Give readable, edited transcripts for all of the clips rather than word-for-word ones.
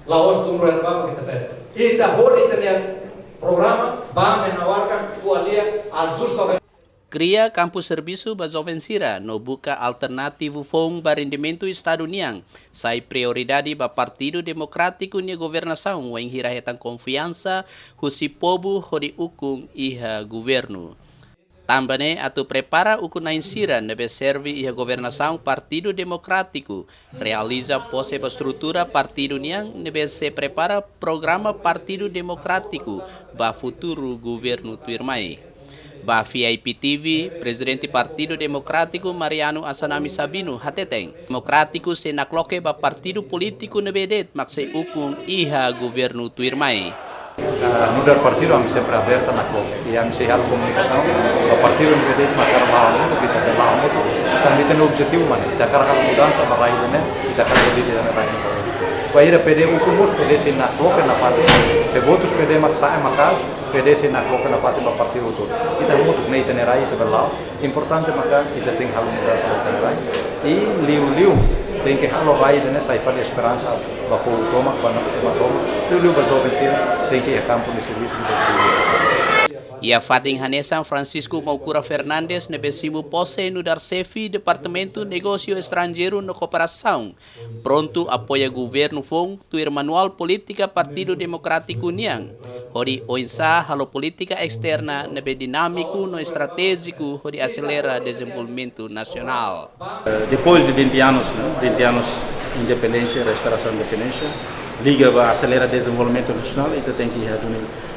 Laos tunggu apa kita saya. Kita boleh kita programa bah menawarkan tualia ajusta. Cria Campus Serviço Jovem Sira no buka alternativo fong barindimento Estado Niang, sai prioridade ba Partido Democrático ni governação wen hirahetan confiança husi povo hodi ukung iha governo. Tambane atu prepara ukunain sira nebe serve iha governação Partido Democrático, realiza pose ba estrutura Partido Niang nebe se prepara programa Partido Democrático ba futuro governo tuirmai. Ba VIP TV, Presidente Partido Democrático Mariano Ansanami Sabino hateteng. Democrático se nakloke ba partido político nebedet makse ukung iha governo tuirmai. Mudar partido kami sempre aberta na CLOC e kami sehat komunikasi o partido nebedet makar bahwa itu kita bahwa itu kami tem objetivo mana kita karena mudança ba raio né kita karena di dalam raio. Bahira PD ukumus PD se na CLOC na parte se votos PD maksa makal PD se na CLOC na parte ba partido itu. Kita muito nem tem raio te belau. Importante maka kita tem hal mudança ba raio. E liu tem que halo vai né sai para esperança ba ko toma para toma. Liu ba jovem tem que ir campo de serviço Ia fating Hanesan Francisco Maukura Fernandes nebesimu pose no dar sefi Departamento Negócio Estrangeiro no Cooperação. Pronto apoia governo fong tuir manual política Partido Democrático Niang. Hori oinsa halo política externa nebe dinâmico no estratégico hori acelera desenvolvimento nacional. Depois de 20 anos independência, restauração da independência, liga va acelera desenvolvimento nacional e tem que ir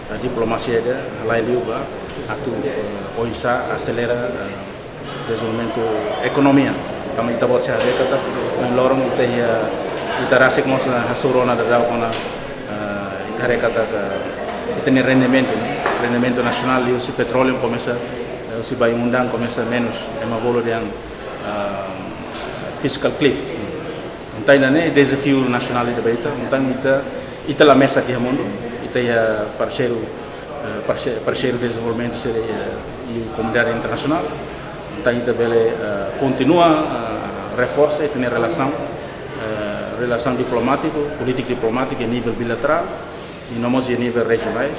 a diplomacia da lá liuba atu oisa acelera desenvolvimento economia. Kami kita buat sehari kata lorong kita rasik mos na hasurona da dau kona hari kata kita ni rendimento nacional liu si petróleo começa si bayi undang começa menos bolo yang fiscal cliff. Então né desafio nacional da baita, então ita la mesa que mundo ita ya parceiro de desenvolvimento seria a comunidade internacional. Então ita bele continua reforça e tem relação diplomática, política diplomática a nível bilateral e não a nível regionais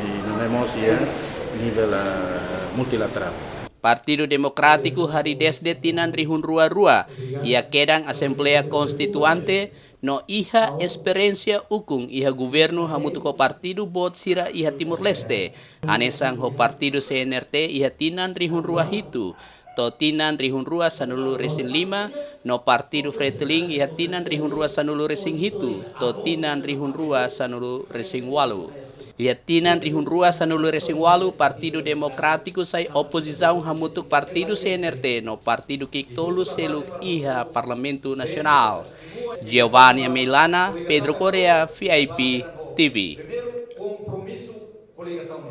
e não a nível multilateral. Partido Democrático hari desde tinan rihun rua ia kedang Assembleia Constituante no iha experiencia ukung iha governo hamutuko partido bot sira iha Timur Leste. Anesang ho partido CNRT iha tinan rihun rua hitu. To tinan rihun rua sanulu resing 5 no partido Freteling iha tinan rihun rua sanulu resing hitu. To tinan rihun rua sanulu resing 8. Liatinan rihun rua sanulu resing 8 Partido Democrático sai oposição hamutuk Partido CNRT no Partido Kiktolu seluk iha Parlamento Nacional. Giovanni Milana, Pedro Correa, VIP TV. Primeiro compromisso, coligação.